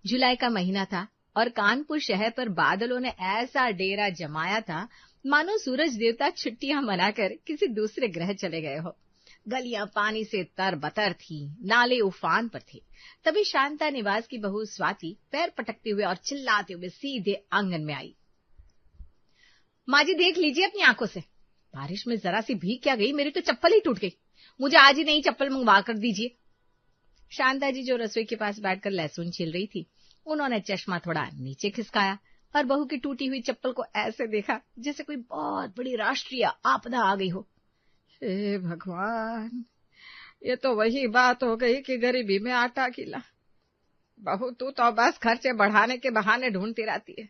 जुलाई का महीना था और कानपुर शहर पर बादलों ने ऐसा डेरा जमाया था मानो सूरज देवता छुट्टियां मनाकर किसी दूसरे ग्रह चले गए हो। गलियां पानी से तरबतर थी, नाले उफान पर थे। तभी शांता निवास की बहू स्वाति पैर पटकते हुए और चिल्लाते हुए सीधे आंगन में आई। माँ जी देख लीजिए अपनी आंखों से, बारिश में जरा सी भीग क्या गई, मेरी तो चप्पल ही टूट गई। मुझे आज ही नई चप्पल मंगवा कर दीजिए। शांता जी जो रसोई के पास बैठकर लहसुन छील रही थी, उन्होंने चश्मा थोड़ा नीचे खिसकाया और बहू की टूटी हुई चप्पल को ऐसे देखा जैसे कोई बहुत बड़ी राष्ट्रीय आपदा आ गई हो। हे भगवान, ये तो वही बात हो गई कि गरीबी में आटा गिला। बहू तू तो बस खर्चे बढ़ाने के बहाने ढूंढती रहती है।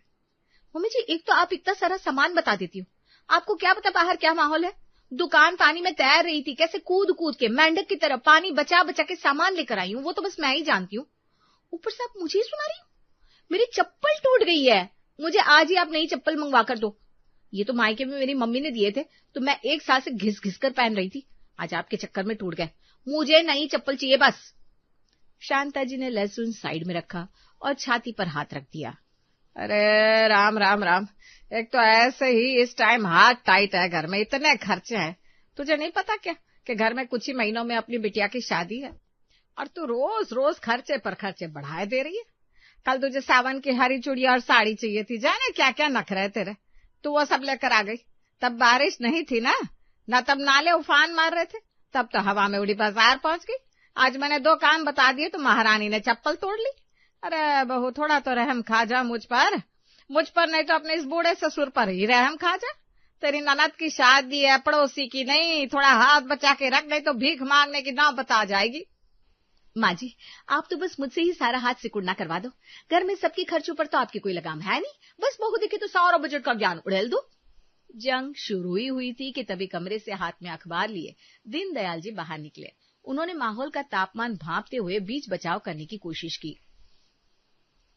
मम्मी जी एक तो आप इतना सारा सामान बता देती हो, आपको क्या पता बाहर क्या माहौल है। दुकान पानी में तैर रही थी, कैसे कूद कूद के मेंढक की तरह पानी बचा बचा के सामान लेकर आई हूँ, वो तो बस मैं ही जानती हूँ। ऊपर से आप मुझे ही सुना रही हो, मेरी चप्पल टूट गई है, मुझे आज ही आप नई चप्पल मंगवा कर दो। ये तो मायके में मेरी मम्मी ने दिए थे, तो मैं एक साल से घिस घिस कर पहन रही थी, आज आपके चक्कर में टूट गए। मुझे नई चप्पल चाहिए बस। शांता जी ने लहसुन साइड में रखा और छाती पर हाथ रख दिया। अरे राम राम राम, एक तो ऐसे ही इस टाइम हाथ टाइट है, घर में इतने खर्चे हैं, तुझे नहीं पता क्या कि घर में कुछ ही महीनों में अपनी बिटिया की शादी है और तू रोज रोज खर्चे पर खर्चे बढ़ाए दे रही है। कल तुझे सावन की हरी चूड़िया और साड़ी चाहिए थी, जाने क्या क्या नखरे तेरे, तू वो सब लेकर आ गई। तब बारिश नहीं थी ना तब नाले उफान मार रहे थे, तब तो हवा में उड़ी बाजार पहुंच गई। आज मैंने 2 कान बता दिए तो महारानी ने चप्पल तोड़ ली। अरे बहू थोड़ा तो रहम खा जा मुझ पर नहीं तो अपने इस बूढ़े ससुर पर ही रहम खा जा। तेरी ननद की शादी है, पड़ोसी की नहीं, थोड़ा हाथ बचा के रख, नहीं तो भीख मांगने की नाव बता जाएगी। माँ जी आप तो बस मुझसे ही सारा हाथ सिकुड़ना करवा दो, घर में सबके खर्चों पर तो आपकी कोई लगाम है नहीं, बस बहू दिखे तो सारा बजट का ज्ञान उड़ेल दो। जंग शुरू ही हुई थी कि तभी कमरे से हाथ में अखबार लिए दीनदयाल जी बाहर निकले। उन्होंने माहौल का तापमान भांपते हुए बीच बचाव करने की कोशिश की।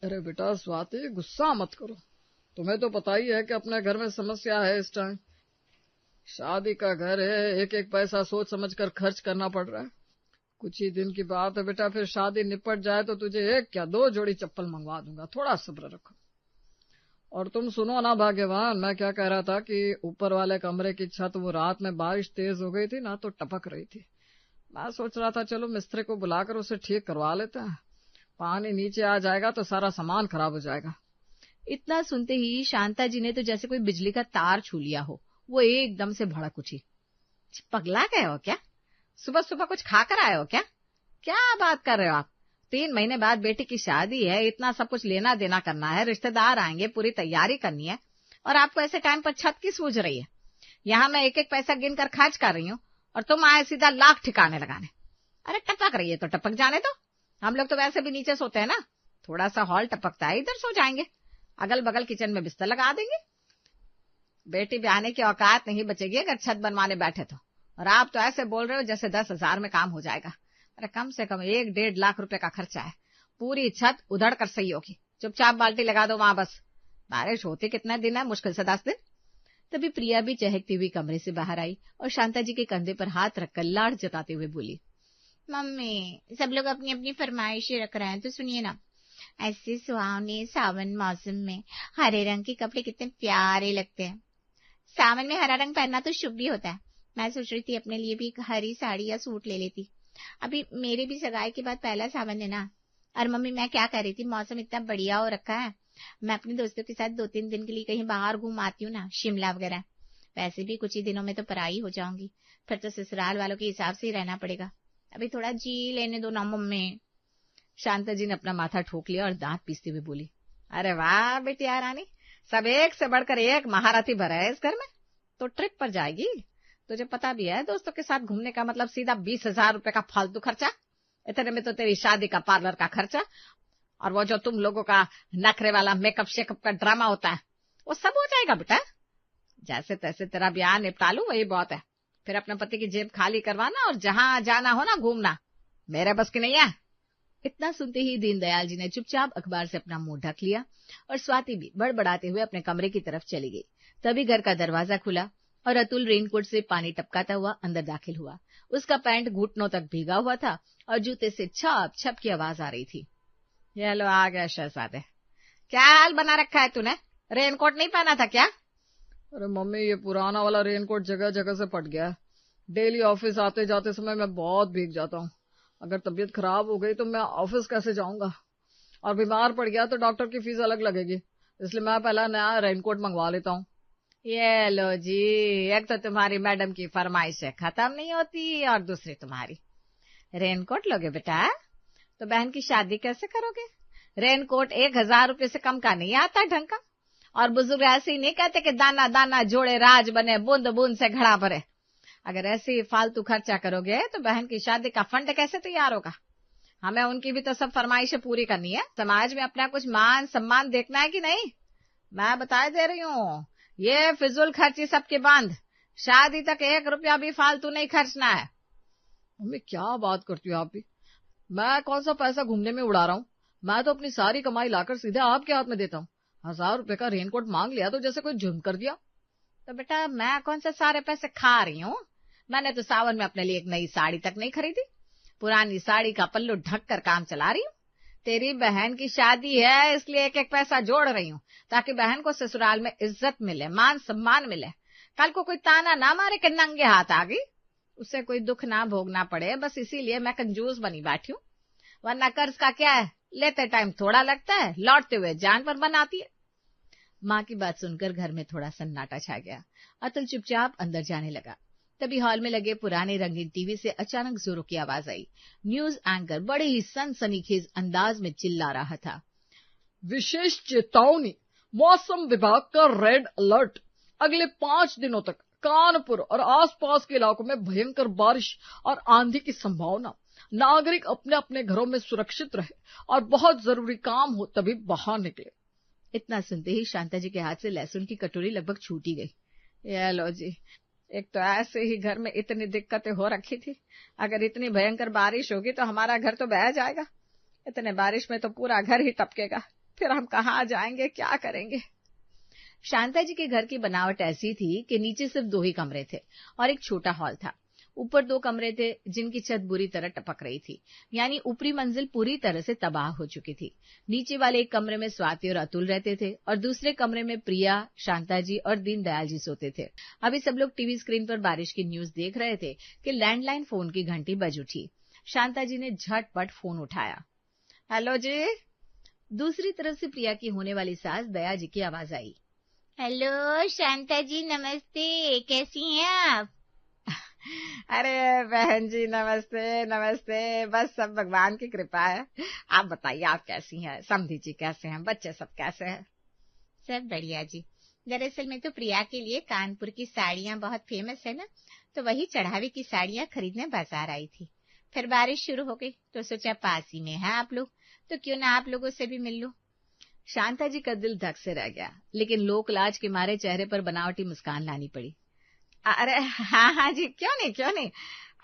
अरे बेटा स्वाति, गुस्सा मत करो, तुम्हें तो पता ही है कि अपने घर में समस्या है इस टाइम। शादी का घर है, एक एक पैसा सोच समझ कर खर्च करना पड़ रहा है। कुछ ही दिन की बात है बेटा, फिर शादी निपट जाए तो तुझे 1 क्या 2 जोड़ी चप्पल मंगवा दूंगा, थोड़ा सब्र रखो। और तुम सुनो ना भाग्यवान, मैं क्या कह रहा था कि ऊपर वाले कमरे की छत वो रात में बारिश तेज हो गई थी ना, तो टपक रही थी। मैं सोच रहा था चलो मिस्त्री को बुलाकर उसे ठीक करवा लेते हैं, पानी नीचे आ जाएगा तो सारा सामान खराब हो जाएगा। इतना सुनते ही शांता जी ने तो जैसे कोई बिजली का तार छू लिया हो, वो एकदम से भड़क उठी। पगला गए हो क्या? सुबह सुबह कुछ खाकर आए हो क्या? क्या बात कर रहे हो आप? 3 महीने बाद बेटी की शादी है, इतना सब कुछ लेना देना करना है, रिश्तेदार आएंगे, पूरी तैयारी करनी है, और आपको ऐसे टाइम पर छत की सूझ रही है। यहाँ मैं एक एक पैसा गिनकर खर्च कर रही हूँ और तुम आए सीधा लाख ठिकाने लगाने। अरे टपक रही है तो टपक जाने दो, हम लोग तो वैसे भी नीचे सोते हैं ना, थोड़ा सा हॉल टपकता है, इधर सो जाएंगे, अगल बगल किचन में बिस्तर लगा देंगे। बेटी ब्याहने की औकात नहीं बचेगी अगर छत बनवाने बैठे तो, और आप तो ऐसे बोल रहे हो जैसे 10,000 में काम हो जाएगा। अरे कम से कम 1-1.5 लाख रुपए का खर्चा है, पूरी छत उधड़ कर सही होगी। चुपचाप बाल्टी लगा दो वहां, बस। बारिश होती कितने दिन है? मुश्किल से 10 दिन। तभी प्रिया भी चहकती हुई कमरे से बाहर आई और शांता जी के कंधे पर हाथ रखकर लाड़ जताते हुए बोली, मम्मी सब लोग अपनी अपनी फरमाइशें रख रहे हैं तो सुनिए ना, ऐसे सुहावने सावन मौसम में हरे रंग के कपड़े कितने प्यारे लगते हैं। सावन में हरा रंग पहनना तो शुभ भी होता है। मैं सोच रही थी अपने लिए भी एक हरी साड़ी या सूट ले लेती, अभी मेरे भी सगाई के बाद पहला सावन है ना। और मम्मी मैं क्या कह रही थी, मौसम इतना बढ़िया हो रखा है, मैं अपने दोस्तों के साथ 2-3 दिन के लिए कहीं बाहर घूम आती हूँ ना, शिमला वगैरह। वैसे भी कुछ ही दिनों में तो पराई हो जाऊंगी, फिर तो ससुराल वालों के हिसाब से ही रहना पड़ेगा, अभी थोड़ा जी लेने दो ना मम्मी। शांता जी ने अपना माथा ठोक लिया और दांत पीसते हुए बोली, अरे वाह बेटिया रानी, सब एक से बढ़कर एक महारथी भरा है इस घर में। तो ट्रिप पर जाएगी? तुझे पता भी है दोस्तों के साथ घूमने का मतलब सीधा 20,000 रुपए का फालतू खर्चा, इतने में तो तेरी शादी का पार्लर का खर्चा और वो जो तुम लोगों का नखरे वाला मेकअप शेकअप का ड्रामा होता है वो सब हो जाएगा बेटा। जैसे तैसे तेरा ब्याह निपटा लूं वही बहुत है, फिर अपने पति की जेब खाली करवाना और जहां जाना हो ना घूमना, मेरे बस की नहीं है। इतना सुनते ही दीनदयाल जी ने चुपचाप अखबार से अपना मुंह ढक लिया और स्वाति भी बड़बड़ाते हुए अपने कमरे की तरफ चली गई। तभी घर का दरवाजा खुला और अतुल रेनकोट से पानी टपकाता हुआ अंदर दाखिल हुआ। उसका पैंट घुटनों तक भीगा हुआ था और जूते से छप छप की आवाज आ रही थी। ये लो आ गया शहजादे। क्या हाल बना रखा है तूने? रेनकोट नहीं पहना था क्या? अरे मम्मी, ये पुराना वाला रेनकोट जगह जगह से फट गया है। डेली ऑफिस आते जाते समय मैं बहुत भीग जाता हूँ। अगर तबीयत खराब हो गई तो मैं ऑफिस कैसे जाऊंगा? और बीमार पड़ गया तो डॉक्टर की फीस अलग लगेगी, इसलिए मैं पहला नया रेनकोट मंगवा लेता हूँ। ये लो जी, एक तो तुम्हारी मैडम की फरमाइशें खत्म नहीं होती और दूसरी तुम्हारी। रेनकोट लोगे बेटा तो बहन की शादी कैसे करोगे? रेनकोट 1000 रुपये से कम का नहीं आता ढंग का। और बुजुर्ग ऐसे ही नहीं कहते कि दाना दाना जोड़े राज बने, बूंद बूंद से घड़ा भरे। अगर ऐसे ही फालतू खर्चा करोगे तो बहन की शादी का फंड कैसे तैयार होगा? हमें उनकी भी तो सब फरमाइशें पूरी करनी है। समाज में अपना कुछ मान सम्मान देखना है कि नहीं? मैं बता दे रही हूँ, ये फिजूल खर्ची सबके बंद। शादी तक 1 रुपया भी फालतू नहीं खर्चना है। मम्मी, क्या बात करती हो आप भी? मैं कौन सा पैसा घूमने में उड़ा रहा हूँ? मैं तो अपनी सारी कमाई लाकर सीधे आपके हाथ में देता हूँ। 1000 रुपए का रेनकोट मांग लिया तो जैसे कोई जुर्म कर दिया। तो बेटा मैं कौन सा सारे पैसे खा रही हूँ? मैंने तो सावन में अपने लिए एक नई साड़ी तक नहीं खरीदी। पुरानी साड़ी का पल्लू ढक कर काम चला रही हूँ। तेरी बहन की शादी है इसलिए एक एक पैसा जोड़ रही हूँ, ताकि बहन को ससुराल में इज्जत मिले, मान सम्मान मिले। कल को कोई ताना ना मारे कि नंगे हाथ आ गई, उसे कोई दुख ना भोगना पड़े। बस इसीलिए मैं कंजूस बनी बैठी हूँ। वरना कर्ज का क्या है, लेते टाइम थोड़ा लगता है, लौटते हुए जान पर बनाती है। माँ की बात सुनकर घर में थोड़ा सन्नाटा छा गया। अतुल चुपचाप अंदर जाने लगा। तभी हॉल में लगे पुराने रंगीन टीवी से अचानक जोरों की आवाज आई। न्यूज एंकर बड़े ही सनसनीखेज अंदाज में चिल्ला रहा था। विशेष चेतावनी, मौसम विभाग का रेड अलर्ट। अगले 5 दिनों तक कानपुर और आसपास के इलाकों में भयंकर बारिश और आंधी की संभावना। नागरिक अपने अपने घरों में सुरक्षित रहे और बहुत जरूरी काम हो तभी बाहर निकले। इतना सुनते ही शांता जी के हाथ से लहसुन की कटोरी लगभग छूट ही गई। ये लो जी, एक तो ऐसे ही घर में इतनी दिक्कतें हो रखी थी, अगर इतनी भयंकर बारिश होगी तो हमारा घर तो बह जाएगा। इतने बारिश में तो पूरा घर ही टपकेगा, फिर हम कहाँ जाएंगे, क्या करेंगे? शांता जी के घर की बनावट ऐसी थी कि नीचे सिर्फ 2 ही कमरे थे और एक छोटा हॉल था। ऊपर 2 कमरे थे जिनकी छत बुरी तरह टपक रही थी, यानी ऊपरी मंजिल पूरी तरह से तबाह हो चुकी थी। नीचे वाले एक कमरे में स्वाति और अतुल रहते थे और दूसरे कमरे में प्रिया, शांता जी और दीनदयाल जी सोते थे। अभी सब लोग टीवी स्क्रीन पर बारिश की न्यूज देख रहे थे कि लैंडलाइन फोन की घंटी बज उठी। शांता जी ने झटपट फोन उठाया। हेलो जी। दूसरी तरफ से प्रिया की होने वाली सास दया जी की आवाज आई। हेलो शांता जी, नमस्ते, कैसी हैं आप? अरे बहन जी नमस्ते नमस्ते, बस सब भगवान की कृपा है। आप बताइए आप कैसी हैं? समधी जी कैसे हैं? बच्चे सब कैसे हैं? सब बढ़िया जी। दरअसल मैं तो प्रिया के लिए कानपुर की साड़ियां बहुत फेमस है ना, तो वही चढ़ावे की साड़ियां खरीदने बाजार आई थी। फिर बारिश शुरू हो गई तो सोचा पास ही में है आप लोग, तो क्यों ना आप लोगों से भी मिल लूं। शांता जी का दिल धक से रह गया, लेकिन लोक लाज के मारे चेहरे पर बनावटी मुस्कान लानी पड़ी। अरे हाँ जी, क्यों नहीं।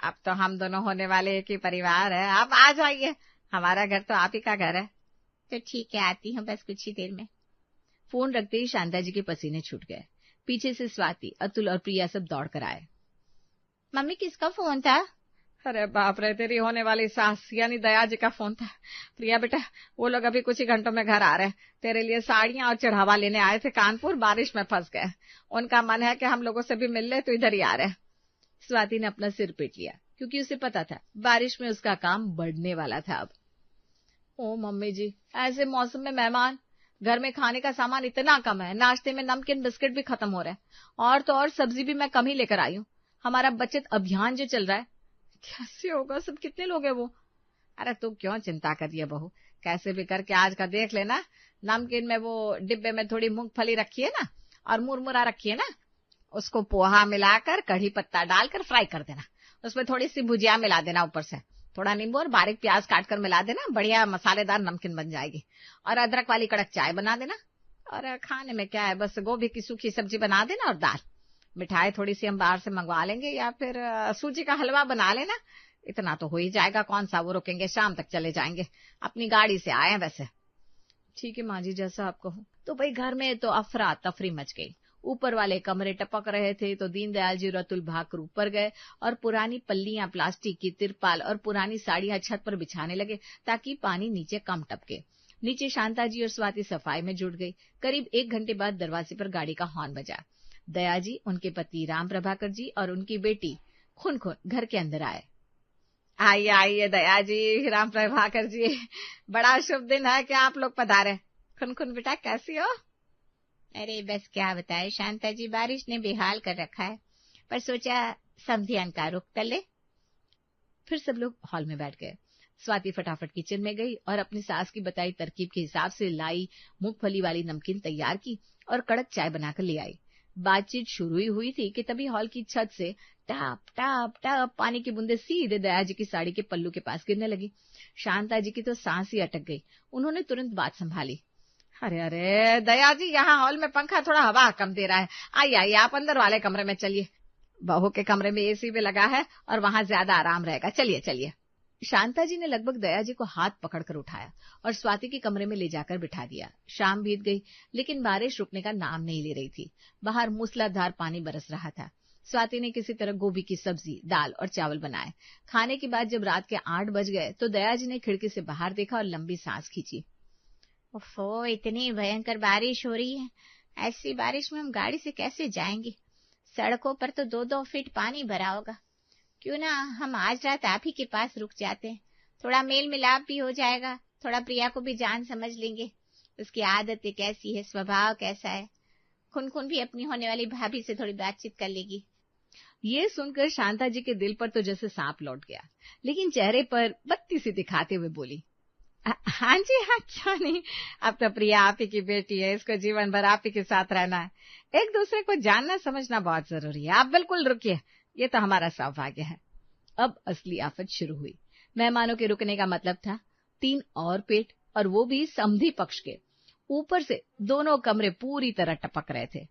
अब तो हम दोनों होने वाले एक ही परिवार है, आप आ जाइए, हमारा घर तो आप ही का घर है। तो ठीक है, आती हूँ बस कुछ ही देर में। फोन रखते ही शांता जी के पसीने छूट गए। पीछे से स्वाति, अतुल और प्रिया सब दौड़ कर आए। मम्मी किसका फोन था? अरे बाप रे, तेरी होने वाली सास यानी दया जी का फोन था। प्रिया बेटा, वो लोग अभी कुछ ही घंटों में घर आ रहे हैं, तेरे लिए साड़ियां और चढ़ावा लेने आए थे कानपुर, बारिश में फंस गए। उनका मन है कि हम लोगों से भी मिल ले, तो इधर ही आ रहे हैं। स्वाति ने अपना सिर पीट लिया, क्योंकि उसे पता था बारिश में उसका काम बढ़ने वाला था। अब ओ मम्मी जी, ऐसे मौसम में मेहमान, घर में खाने का सामान इतना कम है, नाश्ते में नमकीन बिस्किट भी खत्म हो रहे हैं, और तो और सब्जी भी मैं कम ही लेकर आई हूँ। हमारा बचत अभियान जो चल रहा है, कैसे होगा? सब कितने लोग हैं वो? अरे तू क्यों चिंता कर रही है बहू, कैसे भी करके आज का देख लेना। नमकीन में वो डिब्बे में थोड़ी मूंगफली रखी है ना, और मुरमुरा रखी है ना, उसको पोहा मिलाकर कढ़ी पत्ता डालकर फ्राई कर देना। उसमें थोड़ी सी भुजिया मिला देना, ऊपर से थोड़ा नींबू और बारीक प्याज काटकर मिला देना, बढ़िया मसालेदार नमकीन बन जाएगी। और अदरक वाली कड़क चाय बना देना। और खाने में क्या है, बस गोभी की सूखी सब्जी बना देना और दाल। मिठाई थोड़ी सी हम बाहर से मंगवा लेंगे, या फिर सूजी का हलवा बना लेना। इतना तो हो ही जाएगा, कौन सा वो रुकेंगे, शाम तक चले जाएंगे, अपनी गाड़ी से आए हैं वैसे। ठीक है माँ जी, जैसा आप कहो। तो भाई घर में तो अफरा तफरी मच गई। ऊपर वाले कमरे टपक रहे थे तो दीनदयाल जी और अतुल भागकर ऊपर गए और पुरानी पल्लियां, प्लास्टिक की तिरपाल और पुरानी साड़ियां छत पर बिछाने लगे, ताकि पानी नीचे कम टपके। नीचे शांता जी और स्वाति सफाई में जुट गई। करीब 1 घंटे बाद दरवाजे पर गाड़ी का हॉर्न बजा। दया जी, उनके पति राम प्रभाकर जी और उनकी बेटी खुन घर के अंदर आए। आइए आइए दया जी, राम प्रभाकर जी, बड़ा शुभ दिन है कि आप लोग पधारे। खुन बेटा कैसी हो? अरे बस क्या बताए शांता जी, बारिश ने बेहाल कर रखा है, पर सोचा समधियान का रुख कर ले। फिर सब लोग हॉल में बैठ गए। स्वाति फटाफट किचन में गई और अपनी सास की बताई तरकीब के हिसाब से लाई मूंगफली वाली नमकीन तैयार की और कड़क चाय बनाकर ले आई। बातचीत शुरू ही हुई थी कि तभी हॉल की छत से टप टप टप पानी की बूंदें सीधे दया जी की साड़ी के पल्लू के पास गिरने लगी। शांता जी की तो सांस ही अटक गई। उन्होंने तुरंत बात संभाली। अरे अरे दया जी, यहाँ हॉल में पंखा थोड़ा हवा कम दे रहा है। आइए आप अंदर वाले कमरे में चलिए। बहू के कमरे में एसी भी लगा है और वहां ज्यादा आराम रहेगा। चलिए। शांता जी ने लगभग दया जी को हाथ पकड़कर उठाया और स्वाति के कमरे में ले जाकर बिठा दिया। शाम बीत गई, लेकिन बारिश रुकने का नाम नहीं ले रही थी। बाहर मूसलाधार पानी बरस रहा था। स्वाति ने किसी तरह गोभी की सब्जी, दाल और चावल बनाए। खाने के बाद जब रात के 8 बज गए तो दया जी ने खिड़की से बाहर देखा और लंबी सांस खींची। ओफो, इतनी भयंकर बारिश हो रही है। ऐसी बारिश में हम गाड़ी से कैसे जाएंगे? सड़कों पर तो 2-2 फीट पानी भरा होगा। क्यों ना हम आज रात आप ही के पास रुक जाते हैं, थोड़ा मेल मिलाप भी हो जाएगा, थोड़ा प्रिया को भी जान समझ लेंगे, उसकी आदतें कैसी है, स्वभाव कैसा है। खुन भी अपनी होने वाली भाभी से थोड़ी बातचीत कर लेगी। ये सुनकर शांता जी के दिल पर तो जैसे सांप लौट गया, लेकिन चेहरे पर बत्ती सी दिखाते हुए बोली, हाँ जी हाँ, क्यों नहीं। अब तो प्रिया आप ही की बेटी है, इसको जीवन भर आप ही के साथ रहना है। एक दूसरे को जानना समझना बहुत जरूरी है। आप बिल्कुल रुकिए, ये तो हमारा सौभाग्य है। अब असली आफत शुरू हुई। मेहमानों के रुकने का मतलब था 3 और पेट, और वो भी समधी पक्ष के। ऊपर से दोनों कमरे पूरी तरह टपक रहे थे।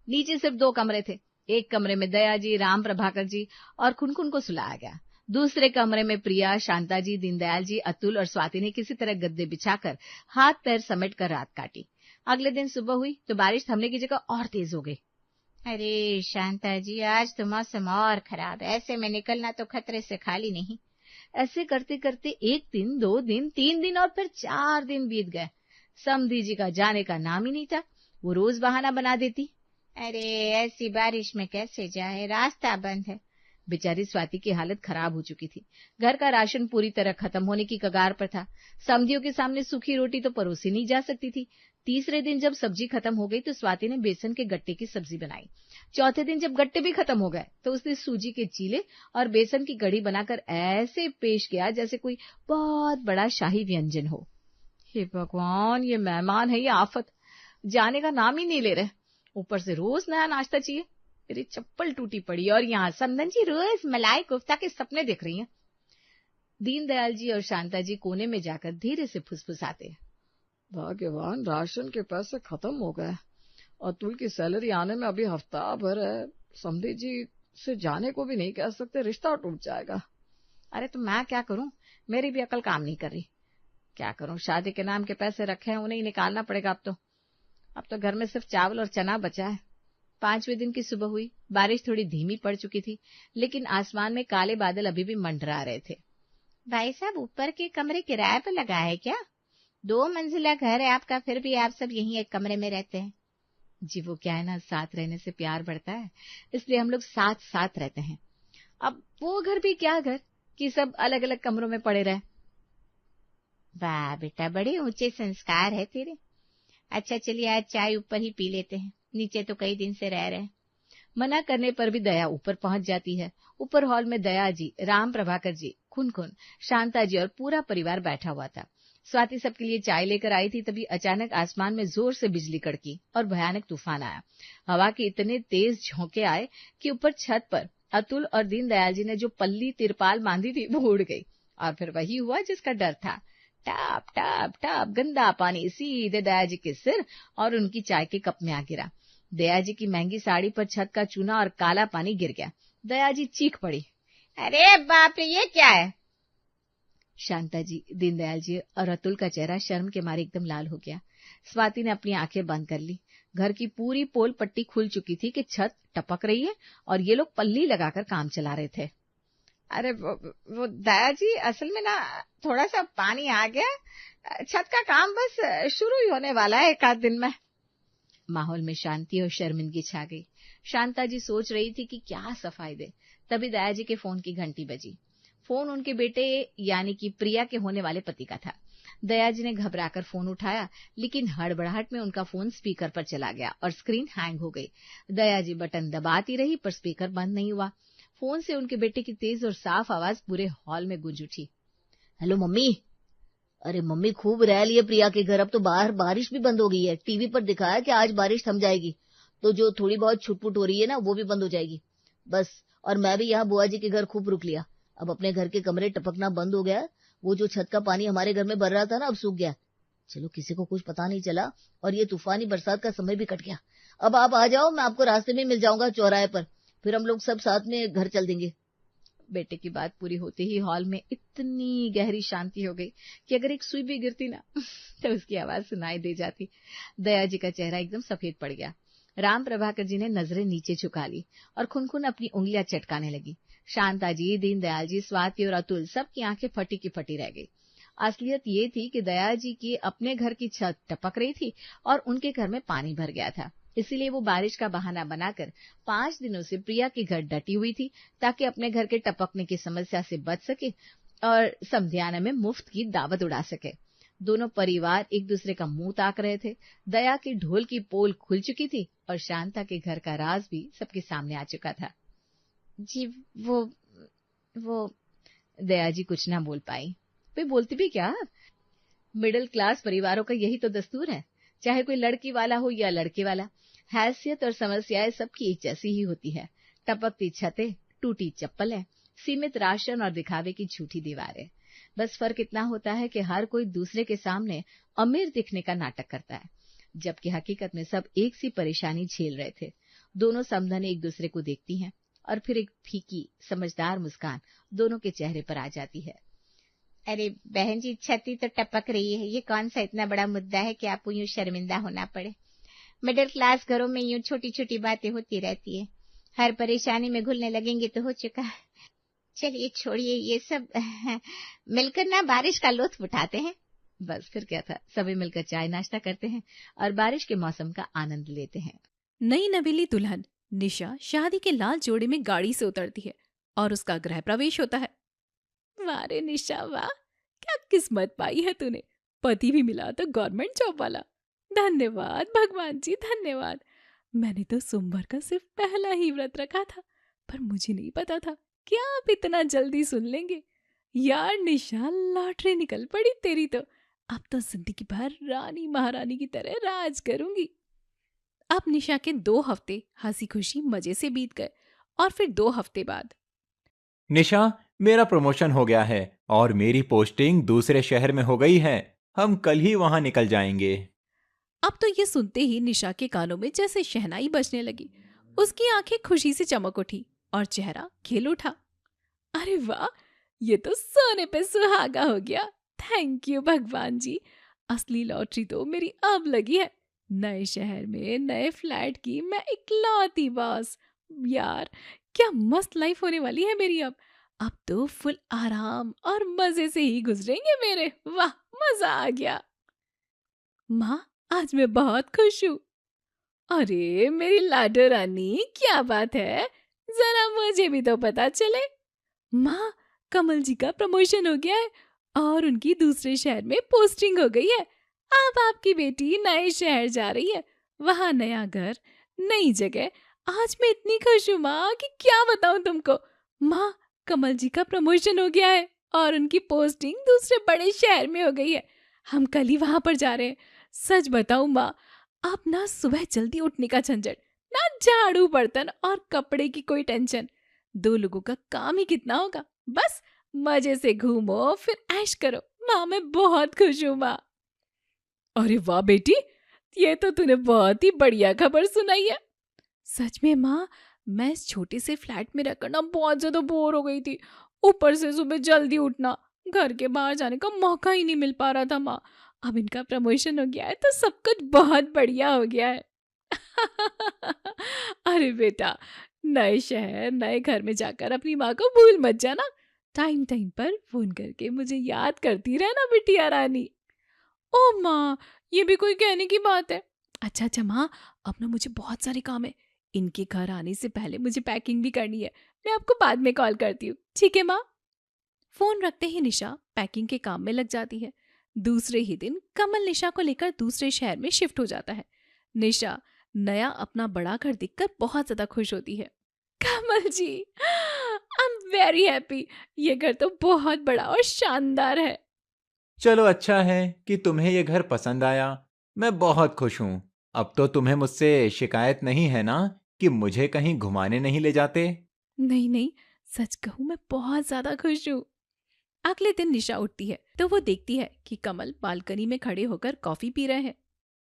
नीचे सिर्फ 2 कमरे थे। एक कमरे में दया जी, राम प्रभाकर जी और खुन को सुलाया गया। दूसरे कमरे में प्रिया, शांता जी, दीनदयाल जी, अतुल और स्वाति ने किसी तरह गद्दे बिछाकर हाथ पैर समेट कर रात काटी। अगले दिन सुबह हुई तो बारिश थमने की जगह और तेज हो गई। अरे शांता जी, आज तो मौसम और खराब है, ऐसे में निकलना तो खतरे से खाली नहीं। ऐसे करते करते 1 दिन, 2 दिन, 3 दिन और फिर 4 दिन बीत गए। समधी जी का जाने का नाम ही नहीं था। वो रोज बहाना बना देती। अरे ऐसी बारिश में कैसे जाए, रास्ता बंद है। बेचारी स्वाति की हालत खराब हो चुकी थी। घर का राशन पूरी तरह खत्म होने की कगार पर था। समधियों के सामने सूखी रोटी तो परोसी नहीं जा सकती थी। तीसरे दिन जब सब्जी खत्म हो गई तो स्वाति ने बेसन के गट्टे की सब्जी बनाई। चौथे दिन जब गट्टे भी खत्म हो गए तो उसने सूजी के चीले और बेसन की कढ़ी बनाकर ऐसे पेश किया जैसे कोई बहुत बड़ा शाही व्यंजन हो। हे भगवान, ये मेहमान है या आफत, जाने का नाम ही नहीं ले रहे। ऊपर से रोज नया नाश्ता चाहिए। मेरी चप्पल टूटी पड़ी और यहाँ संदन जी रोज मलाई कोफ्ता के सपने देख रही हैं। दीनदयाल जी और शांता जी कोने में जाकर धीरे से फुसफुसाते हैं। भाग्यवान, राशन के पैसे खत्म हो गए। अतुल की सैलरी आने में अभी हफ्ता भर है। समधी जी से जाने को भी नहीं कह सकते, रिश्ता टूट जाएगा। अरे तो मैं क्या करूं, मेरी भी अकल काम नहीं कर रही। क्या करूं, शादी के नाम के पैसे रखे हैं, उन्हें ही निकालना पड़ेगा। अब तो घर में सिर्फ चावल और चना बचा है। 5वें दिन की सुबह हुई। बारिश थोड़ी धीमी पड़ चुकी थी, लेकिन आसमान में काले बादल अभी भी मंडरा रहे थे। भाई साहब, ऊपर के कमरे किराए पर लगा है क्या? 2 मंजिला घर है आपका, फिर भी आप सब यहीं एक कमरे में रहते हैं? जी वो क्या है ना, साथ रहने से प्यार बढ़ता है, इसलिए हम लोग साथ साथ रहते हैं। अब वो घर भी क्या घर कि सब अलग अलग कमरों में पड़े रहे। वाह बेटा, बड़े ऊंचे संस्कार है तेरे। अच्छा चलिए, आज चाय ऊपर ही पी लेते हैं, नीचे तो कई दिन से रह रहे हैं। मना करने पर भी दया ऊपर पहुंच जाती है। ऊपर हॉल में दया जी, राम प्रभाकर जी, खुन, शांता जी और पूरा परिवार बैठा हुआ था। स्वाति सबके लिए चाय लेकर आई थी, तभी अचानक आसमान में जोर से बिजली कड़की और भयानक तूफान आया। हवा के इतने तेज झोंके आए कि ऊपर छत पर अतुल और दीनदयाल जी ने जो पल्ली तिरपाल बांधी थी वो उड़ गई। और फिर वही हुआ जिसका डर था। टाप टाप टाप गंदा पानी सीधे दया जी के सिर और उनकी चाय के कप में आ गिरा। दया जी की महंगी साड़ी पर छत का चूना और काला पानी गिर गया। दया जी चीख पड़ी, अरे बाप रे, ये क्या है? शांता जी, दीनदयाल जी और अतुल का चेहरा शर्म के मारे एकदम लाल हो गया। स्वाति ने अपनी आंखें बंद कर ली। घर की पूरी पोल पट्टी खुल चुकी थी कि छत टपक रही है और ये लोग पल्ली लगाकर काम चला रहे थे। अरे वो दया जी, असल में ना थोड़ा सा पानी आ गया, छत का काम बस शुरू ही होने वाला है एक आध दिन में। माहौल में शांति और शर्मिंदगी छा गई। शांता जी सोच रही थी कि क्या सफाई दे। तभी दया जी के फोन की घंटी बजी। फोन उनके बेटे यानी कि प्रिया के होने वाले पति का था। दया जी ने घबराकर फोन उठाया, लेकिन हड़बड़ाहट में उनका फोन स्पीकर पर चला गया और स्क्रीन हैंग हो गई। दया जी बटन दबाती रही पर स्पीकर बंद नहीं हुआ। फोन से उनके बेटे की तेज और साफ आवाज पूरे हॉल में गूंज उठी। Hello mummy. अरे मम्मी, खूब रह लिए प्रिया के घर, अब तो बाहर बारिश भी बंद हो गई है। टीवी पर दिखाया कि आज बारिश थम जाएगी, तो जो थोड़ी बहुत छुटपुट हो रही है ना वो भी बंद हो जाएगी बस। और मैं भी यहाँ बुआ जी के घर खूब रुक लिया। अब अपने घर के कमरे टपकना बंद हो गया। वो जो छत का पानी हमारे घर में भर रहा था ना, अब सूख गया। चलो किसी को कुछ पता नहीं चला और ये तूफानी बरसात का समय भी कट गया। अब आप आ जाओ, मैं आपको रास्ते में मिल जाऊंगा चौराहे पर, फिर हम लोग सब साथ में घर चल देंगे। बेटे की बात पूरी होते ही हॉल में इतनी गहरी शांति हो गई कि अगर एक सुई भी गिरती ना तो उसकी आवाज सुनाई दे जाती। दया जी का चेहरा एकदम सफेद पड़ गया। राम प्रभाकर जी ने नजरें नीचे झुका ली और खुनखुन अपनी उंगलियां चटकाने लगी। शांता जी, दीनदयाल जी, स्वाति और अतुल सबकी आंखें फटी की फटी रह गई। असलियत ये थी कि दया जी की अपने घर की छत टपक रही थी और उनके घर में पानी भर गया था। इसीलिए वो बारिश का बहाना बनाकर 5 दिनों से प्रिया के घर डटी हुई थी, ताकि अपने घर के टपकने की समस्या से बच सके और समधियाना में मुफ्त की दावत उड़ा सके। दोनों परिवार एक दूसरे का मुंह ताक रहे थे। दया की ढोल की पोल खुल चुकी थी और शांता के घर का राज भी सबके सामने आ चुका था। जी वो दया जी कुछ ना बोल पाई। वे बोलती भी क्या, मिडिल क्लास परिवारों का यही तो दस्तूर है। चाहे कोई लड़की वाला हो या लड़के वाला, हैसियत और समस्याएं सबकी एक जैसी ही होती है। टपकती छतें, टूटी चप्पलें, सीमित राशन और दिखावे की झूठी दीवारें। बस फर्क इतना होता है कि हर कोई दूसरे के सामने अमीर दिखने का नाटक करता है, जबकि हकीकत में सब एक सी परेशानी झेल रहे थे। दोनों समधन एक दूसरे को देखती हैं और फिर एक फीकी समझदार मुस्कान दोनों के चेहरे पर आ जाती है। अरे बहन जी, छती तो टपक रही है, ये कौन सा इतना बड़ा मुद्दा है कि आपको यूं शर्मिंदा होना पड़े। मिडिल क्लास घरों में यूं छोटी छोटी बातें होती रहती है। हर परेशानी में घुलने लगेंगे तो हो चुका है। चलिए छोड़िए ये सब, मिलकर ना बारिश का लुत्फ उठाते हैं। बस फिर क्या था, सभी मिलकर चाय नाश्ता करते हैं और बारिश के मौसम का आनंद लेते हैं। नई नवेली दुल्हन निशा शादी के लाल जोड़े में गाड़ी से उतरती है और उसका गृह प्रवेश होता है। वाह रे निशा वाह, क्या किस्मत पाई है तूने, पति भी मिला तो गवर्नमेंट जॉब वाला। धन्यवाद भगवान जी, धन्यवाद। मैंने तो सोमवार का सिर्फ पहला ही व्रत रखा था, पर मुझे नहीं पता था कि आप इतना जल्दी सुन लेंगे। यार निशा, लॉटरी निकल पड़ी तेरी तो। अब तो जिंदगी भर रानी महारानी की तरह राज करूंगी। अब निशा के 2 हफ्ते हंसी खुशी मजे से बीत गए और फिर 2 हफ्ते बाद, निशा, मेरा प्रमोशन हो गया है और मेरी पोस्टिंग दूसरे शहर में हो गई है। हम कल ही वहां निकल जाएंगे। अब तो ये सुनते ही निशा के कानों में जैसे शहनाई बजने लगी। उसकी आंखें खुशी से चमक उठी और चेहरा खिल उठा। अरे वाह, ये तो सोने पे सुहागा हो गया। थैंक यू भगवान जी, असली लॉटरी तो मेरी अब लगी है। नए शहर में नए फ्लैट की मैं इकलौती बॉस। यार क्या मस्त लाइफ होने वाली है मेरी। अब तो फुल आराम और मजे से ही गुजरेंगे मेरे। वाह, मजा आ गया। माँ, आज मैं बहुत खुश हूँ। अरे मेरी लाडो रानी, क्या बात है, जरा मुझे भी तो पता चले। माँ, कमल जी का प्रमोशन हो गया है और उनकी दूसरे शहर में पोस्टिंग हो गई है। अब आपकी बेटी नए शहर जा रही है, वहाँ नया घर, नई जगह। आज मैं इतनी खुश हूँ माँ कि क्या बताऊँ तुमको। माँ, कमल जी का प्रमोशन हो गया है और उनकी पोस्टिंग दूसरे बड़े शहर में हो गई है। हम कल ही वहां पर जा रहे हैं। सच बताऊं माँ, अब ना सुबह जल्दी उठने का झंझट, ना झाड़ू बर्तन और कपड़े की कोई टेंशन। 2 लोगों का काम ही कितना होगा। बस मजे से घूमो फिर ऐश करो। माँ, मैं बहुत खुश हूँ माँ। अरे वाह बेटी, ये तो तूने बहुत ही बढ़िया खबर सुनाई है। सच में माँ, मैं इस छोटे से फ्लैट में रहकर ना बहुत ज्यादा बोर हो गई थी। ऊपर से सुबह जल्दी उठना, घर के बाहर जाने का मौका ही नहीं मिल पा रहा था माँ। अब इनका प्रमोशन हो गया है तो सब कुछ बहुत बढ़िया हो गया है। अरे बेटा, नए शहर नए घर में जाकर अपनी माँ को भूल मत जाना। टाइम टाइम पर फोन करके मुझे याद करती रहना बिटिया रानी। ओ माँ, ये भी कोई कहने की बात है। अच्छा अच्छा माँ, अब ना मुझे बहुत सारे काम है। इनके घर आने से पहले मुझे पैकिंग भी करनी है। मैं आपको बाद में कॉल करती हूँ, ठीक है माँ? फोन रखते ही निशा पैकिंग के काम में लग जाती है। दूसरे ही दिन कमल निशा को लेकर दूसरे शहर में शिफ्ट हो जाता है। निशा नया अपना बड़ा घर देखकर बहुत ज्यादा खुश होती है। कमल जी, आई एम वेरी हैप्पी। ये घर तो बहुत बड़ा और शानदार है। चलो अच्छा है कि तुम्हें ये घर पसंद आया। मैं बहुत खुश हूँ। अब तो तुम्हें मुझसे शिकायत नहीं है ना कि मुझे कहीं घुमाने नहीं ले जाते? नहीं नहीं, सच कहूँ मैं बहुत ज्यादा खुश हूँ। अगले दिन निशा उठती है तो वो देखती है कि कमल बालकनी में खड़े होकर कॉफी पी रहे हैं।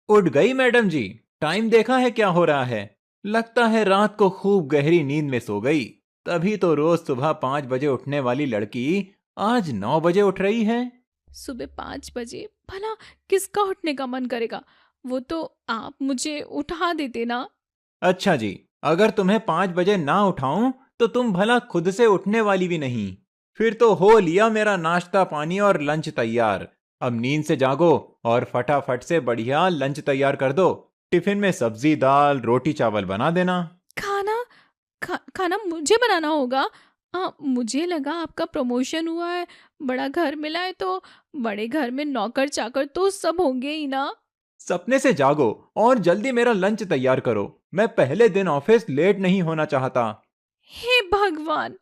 उठ गई मैडम जी? टाइम देखा है क्या हो रहा है? लगता है रात को खूब गहरी नींद में सो गई। तभी तो रोज सुबह 5 बजे उठने वाली लड़की आज 9 बजे उठ रही है। सुबह 5 बजे भला किसका उठने का मन करेगा? वो तो आप मुझे उठा देते ना। अच्छा जी, अगर तुम्हें 5 बजे ना उठाऊं तो तुम भला खुद से उठने वाली भी नहीं। फिर तो हो लिया मेरा नाश्ता पानी और लंच तैयार। अब नींद से जागो और फटाफट से बढ़िया लंच तैयार कर दो। टिफिन में सब्जी दाल रोटी चावल बना देना। खाना खाना मुझे बनाना होगा? मुझे लगा आपका प्रमोशन हुआ है, बड़ा घर मिला है, तो बड़े घर में नौकर चाकर तो सब होंगे ही ना। सपने से जागो और जल्दी मेरा लंच तैयार करो। मैं पहले दिन ऑफिस लेट नहीं होना चाहता। हे भगवान,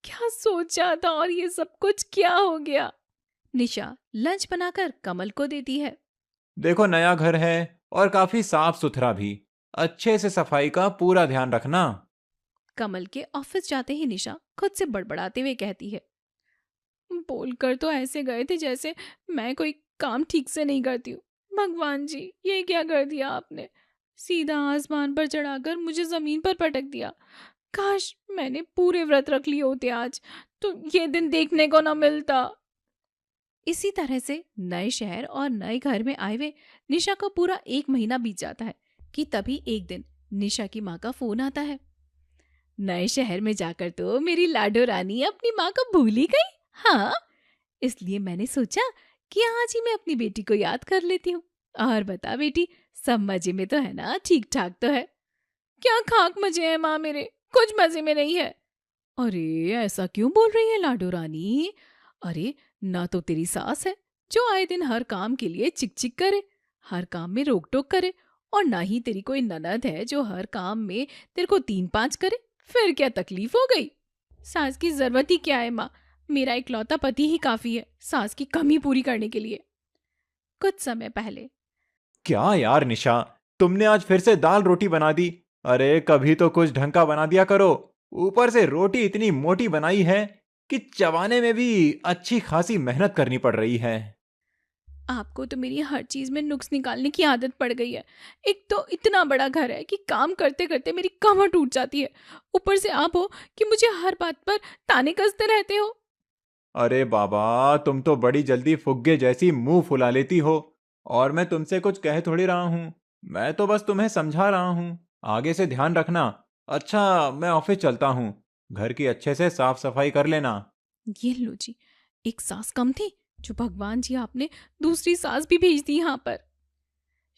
क्या सोचा था और ये सब कुछ क्या हो गया? निशा लंच बनाकर कमल को देती है। देखो, नया घर है और काफी साफ सुथरा भी। अच्छे से सफाई का पूरा ध्यान रखना। कमल के ऑफिस जाते ही निशा खुद से बड़बड़ाते हुए कहती है, बोलकर तो ऐसे गए थे जैसे मैं कोई काम ठीक से नहीं करती हूँ। भगवान जी, ये क्या कर दिया आपने? सीधा आसमान पर चढ़ाकर मुझे जमीन पर पटक दिया। काश मैंने पूरे व्रत रख लिए होते आज, तो ये दिन देखने को ना मिलता। इसी तरह से नए शहर और नए घर में आए हुए निशा का पूरा 1 महीना बीत जाता है कि तभी एक दिन निशा की माँ का फोन आता है। नए शहर में जाकर तो मेरी लाडो रानी अपनी माँ को भूल ही गई। हाँ, इसलिए मैंने सोचा कि आज ही मैं अपनी बेटी को याद कर लेती हूँ। और बता बेटी, सब मजे में तो है ना? ठीक ठाक तो है? क्या खाक मजे हैं माँ मेरे, कुछ मजे में नहीं है। अरे ऐसा क्यों बोल रही है लाडो रानी? अरे ना तो तेरी सास है जो आए दिन हर काम के लिए चिक चिक करे, हर काम में रोक टोक करे, और ना ही तेरी कोई ननद है जो हर काम में तेरे को 3-5 करे। फिर क्या तकलीफ हो गई? सास की जरूरत ही क्या है माँ? मेरा इकलौता पति ही काफी है सास की कमी पूरी करने के लिए। कुछ समय पहले। क्या यार निशा, तुमने आज फिर से दाल रोटी बना दी। अरे कभी तो कुछ ढंग का बना दिया करो। ऊपर से रोटी इतनी मोटी बनाई है कि चबाने में भी अच्छी खासी मेहनत करनी पड़ रही है। आपको तो मेरी हर चीज में नुक्स निकालने की आदत पड़ गई है। एक तो इतना बड़ा घर है कि काम करते करते मेरी कमर टूट जाती है। ऊपर से आप हो कि मुझे हर बात पर ताने कसते रहते हो। अरे बाबा, तुम तो बड़ी जल्दी फुग्गे जैसी मुंह फुला लेती हो। और मैं तुमसे कुछ कह थोड़ी रहा हूँ। मैं तो बस तुम्हें समझा रहा हूँ। आगे से ध्यान रखना। अच्छा, मैं ऑफिस चलता हूँ। घर की अच्छे से साफ सफाई कर लेना। ये लो जी, एक सास कम थी जो भगवान जी आपने दूसरी सास भी भेज दी यहाँ पर।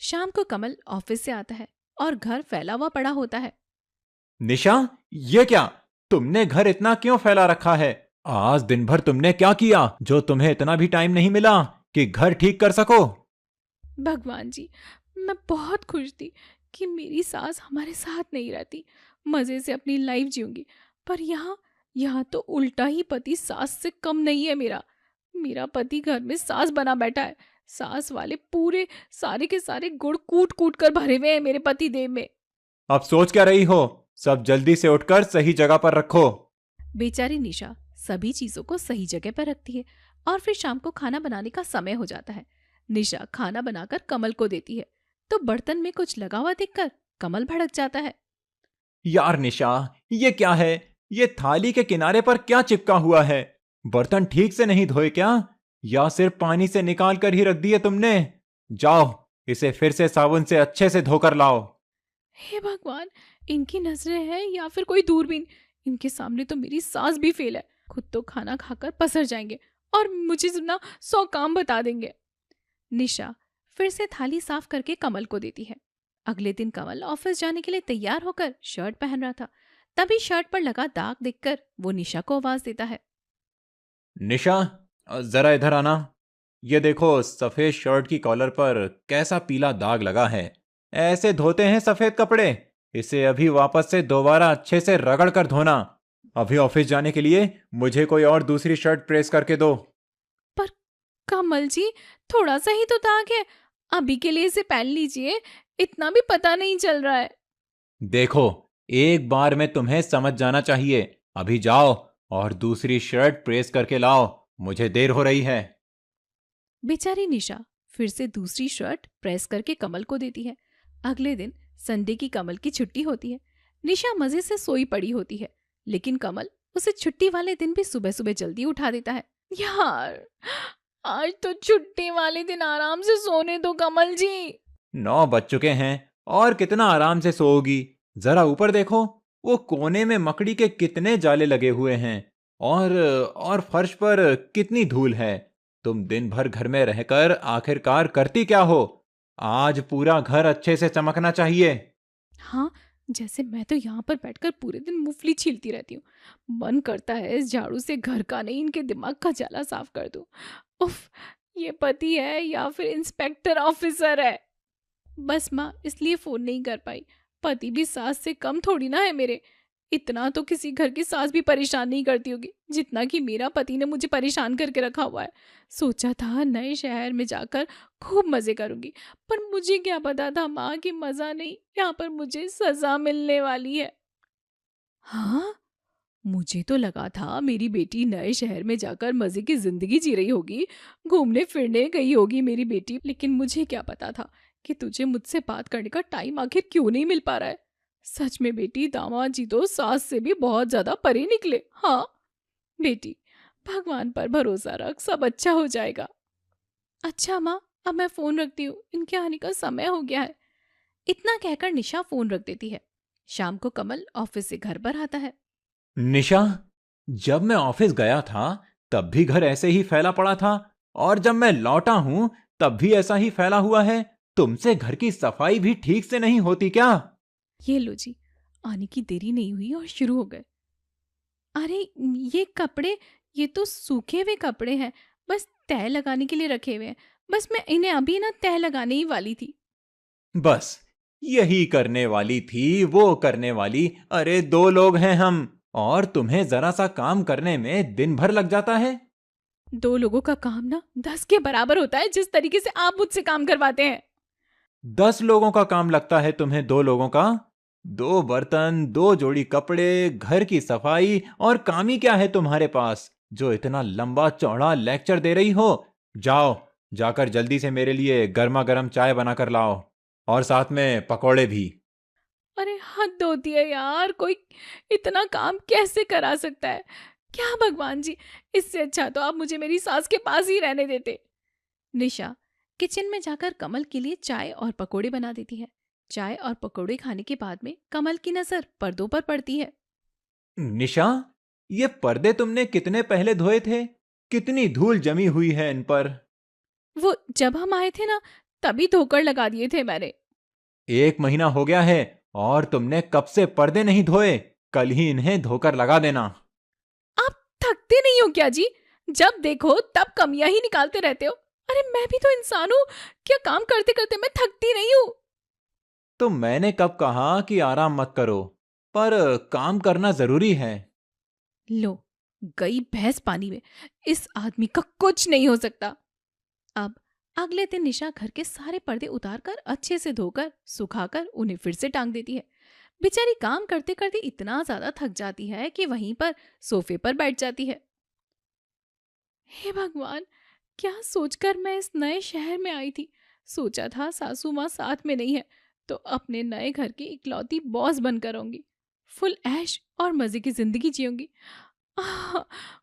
शाम को कमल ऑफिस से आता है और घर फैला हुआ पड़ा होता है। निशा, ये क्या? तुमने घर इतना क्यों फैला रखा है? आज दिन भर तुमने क्या किया जो तुम्हें इतना भी टाइम नहीं मिला कि घर ठीक कर सको? भगवान जी, मैं बहुत खुश थी कि मेरी सास हमारे साथ नहीं रहती, मजे से अपनी लाइफ जीऊंगी। पर यहाँ तो उल्टा ही पति सास से कम नहीं है। मेरा पति घर में सास बना बैठा है। सास वाले पूरे सारे के सारे गुड़ कूट कूट कर भरे हुए हैं मेरे पति देव में। अब सोच क्या रही हो? सब जल्दी से उठकर सही जगह पर रखो। बेचारी निशा सभी चीजों को सही जगह पर रखती है और फिर शाम को खाना बनाने का समय हो जाता है। निशा खाना बनाकर कमल को देती है तो बर्तन में कुछ लगा हुआ देखकर कमल भड़क जाता है। यार निशा, ये क्या है? ये थाली के किनारे पर क्या चिपका हुआ है? बर्तन ठीक से नहीं धोए क्या? या सिर्फ पानी से निकाल कर ही रख दिए तुमने? जाओ, इसे फिर से साबुन से अच्छे से धोकर लाओ। हे भगवान, इनकी नजरें हैं या फिर कोई दूरबीन? इनके सामने तो मेरी सास भी फेल है। खुद तो खाना खाकर पसर जाएंगे और मुझे ना 100 काम बता देंगे। निशा फिर से थाली साफ करके कमल को देती है। अगले दिन कमल ऑफिस जाने के लिए तैयार होकर शर्ट पहन रहा था। तभी शर्ट पर लगा दाग देखकर वो निशा को आवाज देता है। निशा, जरा इधर आना। ये देखो, सफेद शर्ट की कॉलर पर कैसा पीला दाग लगा है। ऐसे धोते हैं सफेद कपड़े? इसे अभी वापस से दोबारा अच्छे से रगड़ कर धोना। अभी ऑफिस जाने के लिए मुझे कोई और दूसरी शर्ट प्रेस करके दो। पर कमल जी, थोड़ा सा ही तो दाग है, अभी के लिए इसे पहन लीजिए, इतना भी पता नहीं चल रहा है। देखो, एक बार में तुम्हें समझ जाना चाहिए। अभी जाओ और दूसरी शर्ट प्रेस करके लाओ, मुझे देर हो रही है। बेचारी निशा फिर से दूसरी शर्ट प्रेस करके कमल को देती है। अगले दिन संडे की कमल की छुट्टी होती है। निशा मजे से सोई पड़ी होती है, लेकिन कमल उसे छुट्टी वाले दिन भी सुबह सुबह जल्दी उठा देता है। यार, आज तो छुट्टी वाले दिन आराम से सोने दो कमल जी। 9 बज चुके हैं और कितना आराम से सोओगी? जरा ऊपर देखो, वो कोने में मकड़ी के कितने जाले लगे हुए हैं और फर्श पर कितनी धूल है। तुम दिन भर घर में रहकर आखिरकार करती क्या हो? आज पूरा घर अच्छे से चमकना चाहिए। हाँ, जैसे मैं तो यहाँ पर बैठकर पूरे दिन मूंगफली छीलती रहती हूँ। मन करता है इस झाड़ू से घर का नहीं, इनके दिमाग का जाला साफ कर दूं। उफ, ये पति है या फिर इंस्पेक्टर ऑफिसर है। बस माँ इसलिए फोन नहीं कर पाई। पति भी सास से कम थोड़ी ना है मेरे। इतना तो किसी घर की सास भी परेशान नहीं करती होगी जितना कि मेरा पति ने मुझे परेशान करके रखा हुआ है। सोचा था नए शहर में जाकर खूब मजे करूंगी, पर मुझे क्या पता था माँ कि मजा नहीं, यहाँ पर मुझे सजा मिलने वाली है। हाँ, मुझे तो लगा था मेरी बेटी नए शहर में जाकर मजे की जिंदगी जी रही होगी, घूमने फिरने गई होगी मेरी बेटी। लेकिन मुझे क्या पता था कि तुझे मुझसे बात करने का टाइम आखिर क्यों नहीं मिल पा रहा है। सच में बेटी, दामाद जी तो सास से भी बहुत ज्यादा परे निकले। हाँ बेटी, भगवान पर भरोसा रख, सब अच्छा हो जाएगा। अच्छा माँ, अब मैं फोन रखती हूँ, इनके आने का समय हो गया है। इतना कहकर निशा फोन रख देती है। शाम को कमल ऑफिस से घर पर आता है। निशा, जब मैं ऑफिस गया था तब भी घर ऐसे ही फैला पड़ा था, और जब मैं लौटा हूं तब भी ऐसा ही फैला हुआ है। तुमसे घर की सफाई भी ठीक से नहीं होती क्या? ये लो जी, आने की देरी नहीं हुई और शुरू हो गए। अरे ये कपड़े, ये तो सूखे हुए कपड़े हैं, बस तह लगाने के लिए रखे हुए हैं। बस मैं इन्हें अभी ना तह लगाने ही वाली थी। बस यही करने वाली थी, वो करने वाली। अरे 2 लोग हैं हम, और तुम्हें जरा सा काम करने में दिन भर लग जाता है। 2 लोगों का काम ना 10 के बराबर होता है, जिस तरीके से आप मुझसे काम करवाते हैं। 10 लोगों का काम लगता है तुम्हें 2 लोगों का? 2 बर्तन, 2 जोड़ी कपड़े, घर की सफाई, और काम ही क्या है तुम्हारे पास जो इतना लंबा चौड़ा लेक्चर दे रही हो? जाओ, जाकर जल्दी से मेरे लिए गर्मा गर्म चाय बनाकर लाओ, और साथ में पकौड़े भी। अरे हद होती है यार, कोई इतना काम कैसे करा सकता है? क्या भगवान जी, इससे अच्छा तो आप मुझे मेरी सास के पास ही रहने देते। निशा किचन में जाकर कमल के लिए चाय और पकोड़े बना देती है। चाय और पकोड़े खाने के बाद में कमल की नजर पर्दों पर पड़ती है। निशा, ये पर्दे तुमने कितने पहले धोए थे? कितनी धूल जमी हुई है इन पर। वो जब हम आए थे ना, तभी धोकर लगा दिए थे मैंने। 1 महीना हो गया है और तुमने कब से पर्दे नहीं धोए? कल ही इन्हें धोकर लगा देना। आप थकते नहीं हो क्या जी? जब देखो तब कमियां ही निकालते रहते हो। अरे मैं भी तो इंसान हूँ, क्या काम करते करते मैं थकती नहीं हूँ? तो मैंने कब कहा कि आराम मत करो, पर काम करना जरूरी है। लो, गई भैंस पानी में। इस आदमी का कुछ नहीं हो सकता। अब अगले दिन निशा घर के सारे पर्दे उतारकर अच्छे से धोकर सुखाकर उन्हें फिर से टांग देती है। बेचारी काम करते करते इतना ज्यादा थक जाती है कि वहीं पर सोफे पर बैठ जाती है। हे भगवान, क्या सोचकर मैं इस नए शहर में आई थी। सोचा था सासू माँ साथ में नहीं है तो अपने नए घर की इकलौती बॉस बनकर रहूंगी, फुल ऐश और मजे की जिंदगी जीऊंगी।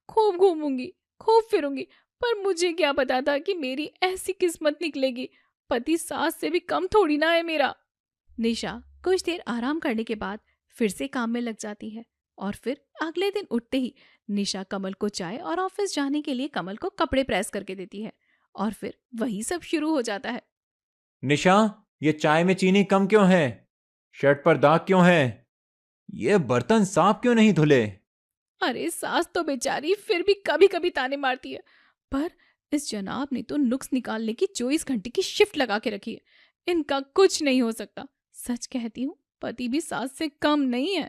खूब घूमूंगी, खूब फिरूंगी, पर मुझे क्या पता था कि मेरी ऐसी किस्मत निकलेगी। पति सास से भी कम थोड़ी ना है मेरा। निशा कुछ देर आराम करने के बाद फिर से काम में लग जाती है और फिर अगले दिन उठते ही निशा कमल को चाय और ऑफिस जाने के लिए कमल को कपड़े प्रेस करके देती है और फिर वही सब शुरू हो जाता है। निशा, ये चाय में चीनी कम क्यों है? शर्ट पर दाग क्यों है? ये बर्तन साफ क्यों नहीं धुले? अरे सास तो बेचारी फिर भी कभी कभी ताने मारती है, पर इस जनाब ने तो नुक्स निकालने की 24 घंटे की शिफ्ट लगा के रखी है। इनका कुछ नहीं हो सकता। सच कहती हूँ, पति भी सास से कम नहीं है।